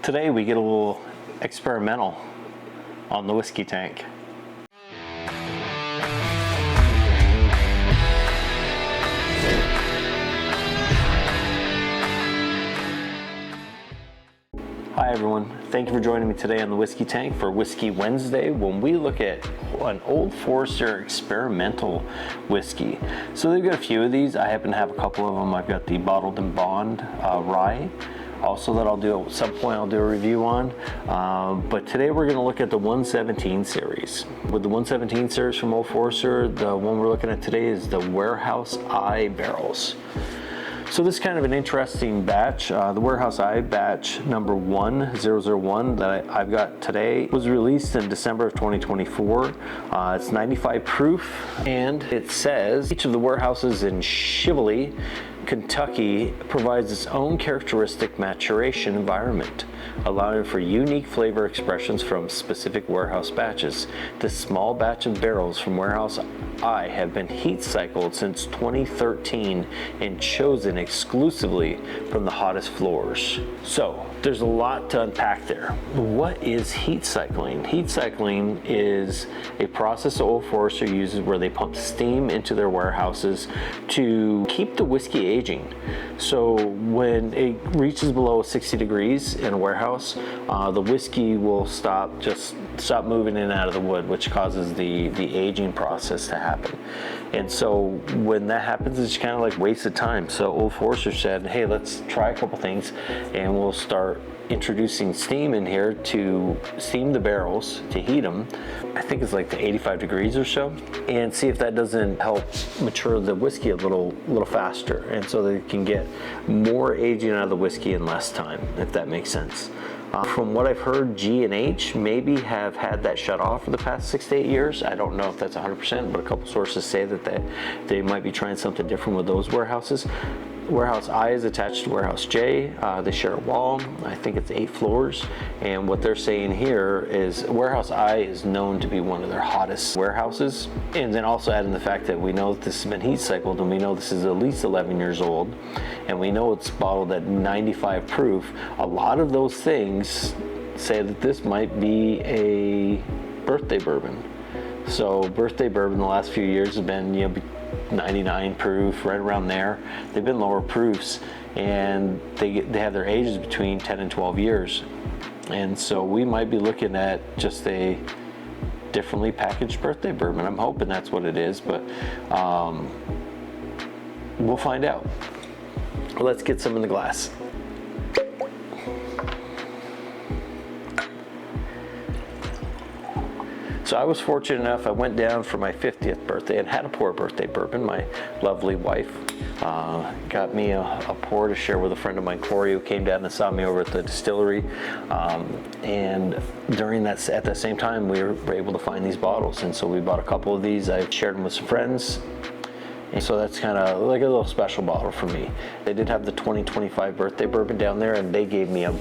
Today we get a little experimental on the whiskey tank. Hi everyone, thank you for joining me today on the Whiskey Tank for Whiskey Wednesday when we look at an Old Forester experimental whiskey. So they've got a few of these. I happen to have a couple of them. I've got the Bottled in Bond rye. Also that I'll do at some point, I'll do a review on. But today we're going to look at the 117 series. With the 117 series from Old Forester, the one we're looking at today is the Warehouse Eye barrels. So this is kind of an interesting batch. The Warehouse Eye batch number 1001 that I've got today was released in December of 2024. It's 95 proof, and it says each of the warehouses in Shively, Kentucky provides its own characteristic maturation environment, allowing for unique flavor expressions from specific warehouse batches. This small batch of barrels from Warehouse Eye have been heat cycled since 2013 and chosen exclusively from the hottest floors. So there's a lot to unpack there. What is heat cycling? Heat cycling is a process Old Forester uses where they pump steam into their warehouses to keep the whiskey aging. So when it reaches below 60 degrees in a warehouse, the whiskey will stop moving in and out of the wood, which causes the aging process to happen. And so when that happens, it's kind of like wasted time. So Old Forester said, hey, let's try a couple things and we'll start introducing steam in here to steam the barrels, to heat them. I think it's like to 85 degrees or so, and see if that doesn't help mature the whiskey a little faster, and so they can get more aging out of the whiskey in less time, if that makes sense. From what I've heard, G&H maybe have had that shut off for the past 6 to 8 years. I don't know if that's 100%, but a couple sources say that they might be trying something different with those warehouses. Warehouse I is attached to Warehouse J. They share a wall. I think it's 8 floors. And what they're saying here is Warehouse I is known to be one of their hottest warehouses. And then also adding the fact that we know that this has been heat cycled, and we know this is at least 11 years old, and we know it's bottled at 95 proof. A lot of those things say that this might be a birthday bourbon. So birthday bourbon the last few years have been, 99 proof, right around there. They've been lower proofs, and they have their ages between 10 and 12 years. And so we might be looking at just a differently packaged birthday bourbon. I'm hoping that's what it is, but we'll find out. Let's get some in the glass. So I was fortunate enough, I went down for my 50th birthday and had a pour birthday bourbon. My lovely wife got me a pour to share with a friend of mine, Corey, who came down and saw me over at the distillery. And during that, at that same time, we were able to find these bottles. And so we bought a couple of these. I shared them with some friends. And so that's kind of like a little special bottle for me. They did have the 2025 birthday bourbon down there, and they gave me a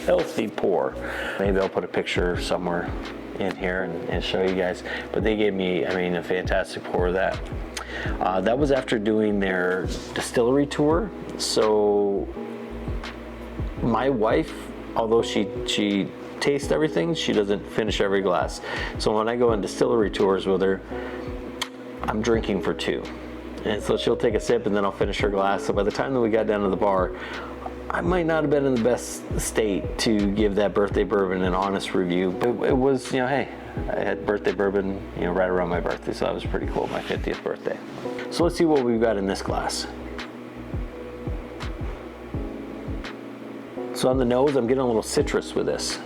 healthy pour. Maybe I'll put a picture somewhere in here and show you guys, but they gave me, a fantastic pour of that. That was after doing their distillery tour. So my wife, although she tastes everything, she doesn't finish every glass. So when I go on distillery tours with her, I'm drinking for 2. And so she'll take a sip and then I'll finish her glass. So by the time that we got down to the bar, I might not have been in the best state to give that birthday bourbon an honest review, but it was, hey, I had birthday bourbon, right around my birthday, so that was pretty cool, my 50th birthday. So let's see what we've got in this glass. So on the nose, I'm getting a little citrus with this.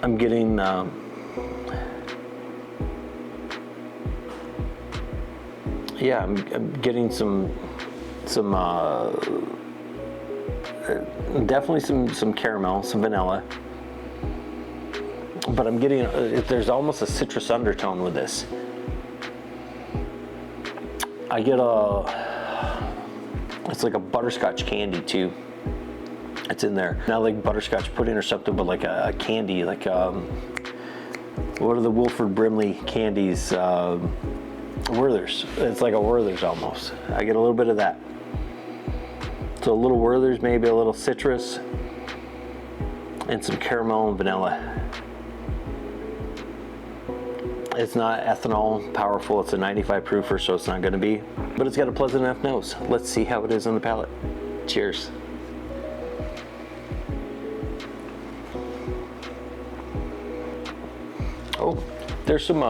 I'm getting, I'm getting definitely some caramel, some vanilla, but I'm getting, there's almost a citrus undertone with this. I get it's like a butterscotch candy too. It's in there. Not like butterscotch pudding or something, but like a candy, like what are the Wilford Brimley candies? Werther's. It's like a Werther's almost. I get a little bit of that. So a little Werther's, maybe a little citrus, and some caramel and vanilla. It's not ethanol powerful, it's a 95 proofer, so it's not gonna be, but it's got a pleasant enough nose. Let's see how it is on the palate. Cheers. Oh, there's some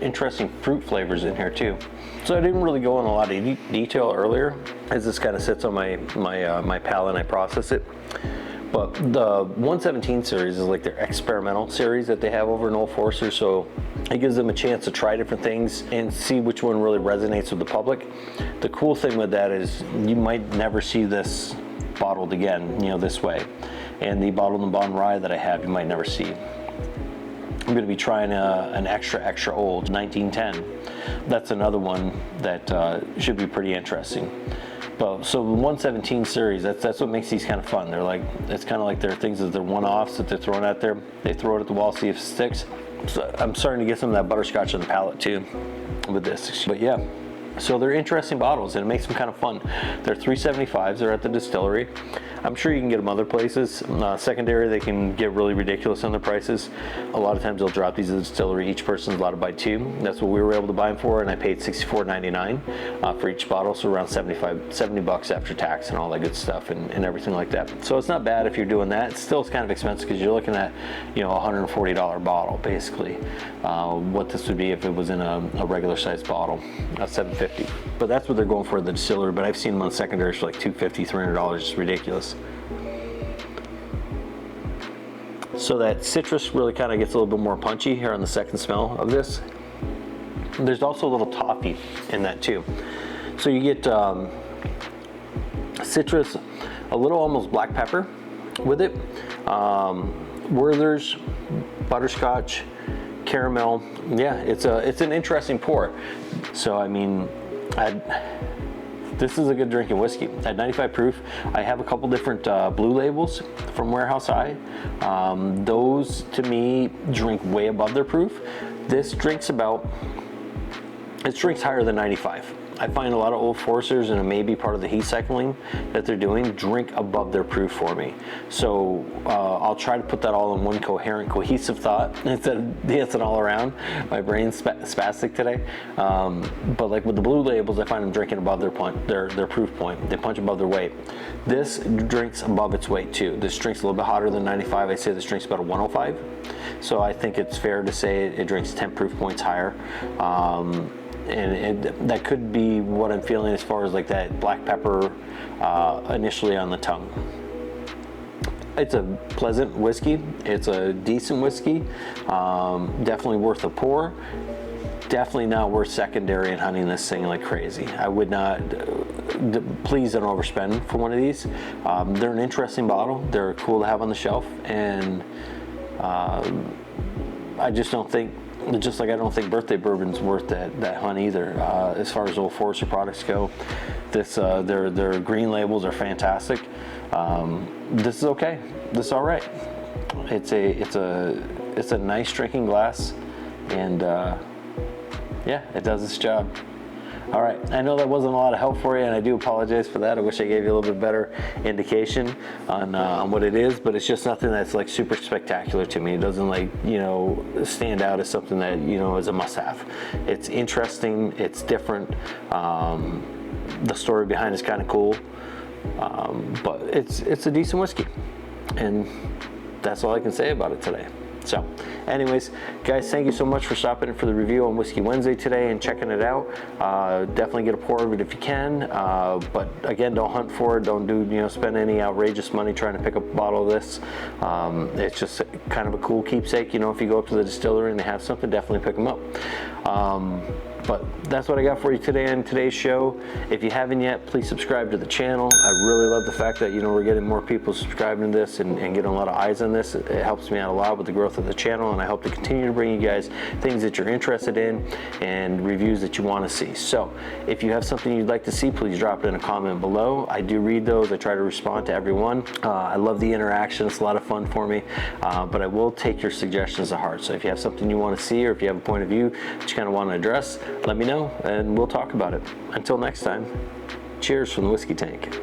interesting fruit flavors in here too. So I didn't really go in a lot of detail earlier, as this kind of sits on my palate and I process it. But the 117 series is like their experimental series that they have over in Old Forester, so it gives them a chance to try different things and see which one really resonates with the public. The cool thing with that is you might never see this bottled again, you know, this way. And the Bottled in Bond rye that I have, you might never see. I'm going to be trying an extra old 1910. That's another one that should be pretty interesting. But so the 117 series, that's what makes these kind of fun. They're like, it's kind of like they're things that they're one-offs that they're throwing out there. They throw it at the wall, see if it sticks. So I'm starting to get some of that butterscotch on the palate too with this. But yeah, so they're interesting bottles and it makes them kind of fun. They're $3.75. They're at the distillery. I'm sure you can get them other places. Secondary, they can get really ridiculous on the prices. A lot of times they'll drop these at the distillery. Each person's allowed to buy 2. That's what we were able to buy them for, and I paid $64.99 for each bottle, so around $70 bucks after tax and all that good stuff and everything like that. So it's not bad if you're doing that. It's kind of expensive because you're looking at, you know, a $140 bottle basically. What this would be if it was in a regular sized bottle, $750. But that's what they're going for at the distillery. But I've seen them on secondaries for like $250, $300. It's ridiculous. So that citrus really kind of gets a little bit more punchy here on the second smell of this. There's also a little toffee in that too. So you get citrus, a little almost black pepper with it, Werther's, butterscotch, caramel. Yeah, it's an interesting pour. So I mean, this is a good drinking whiskey. At 95 proof, I have a couple different blue labels from Warehouse High. Those to me drink way above their proof. This drinks higher than 95. I find a lot of Old Foresters, and it may be part of the heat cycling that they're doing, drink above their proof for me. So I'll try to put that all in one coherent, cohesive thought instead of dancing all around. My brain's spastic today. But like with the blue labels, I find them drinking above their proof point. They punch above their weight. This drinks above its weight too. This drink's a little bit hotter than 95. I'd say this drink's about a 105. So I think it's fair to say it drinks 10 proof points higher. And that could be what I'm feeling as far as like that black pepper initially on the tongue. It's a pleasant whiskey. It's a decent whiskey. Definitely worth a pour. Definitely not worth secondary and hunting this thing like crazy. I would not, please don't overspend for one of these. They're an interesting bottle. They're cool to have on the shelf. And I just don't think, just like I don't think Birthday Bourbon's worth that hunt either. As far as Old Forester products go, this their green labels are fantastic. This is okay. This is all right. It's a nice drinking glass, and yeah, it does its job. All right, I know that wasn't a lot of help for you, and I do apologize for that. I wish I gave you a little bit better indication on what it is, but it's just nothing that's like super spectacular to me. It doesn't like, you know, stand out as something that, you know, is a must-have. It's interesting, it's different. The story behind it's kind of cool, but it's a decent whiskey, and that's all I can say about it today. So anyways, guys, thank you so much for stopping in for the review on Whiskey Wednesday today and checking it out. Definitely get a pour of it if you can, but again, don't hunt for it. Don't spend any outrageous money trying to pick up a bottle of this. It's just kind of a cool keepsake. You know, if you go up to the distillery and they have something, definitely pick them up. But that's what I got for you today on today's show. If you haven't yet, please subscribe to the channel. I really love the fact that, you know, we're getting more people subscribing to this and getting a lot of eyes on this. It helps me out a lot with the growth of the channel, and I hope to continue to bring you guys things that you're interested in and reviews that you want to see. So if you have something you'd like to see, please drop it in a comment below. I do read those. I try to respond to everyone. I love the interaction. It's a lot of fun for me, but I will take your suggestions to heart. So if you have something you want to see, or if you have a point of view that you kind of want to address, let me know and we'll talk about it. Until next time, cheers from the Whiskey Tank.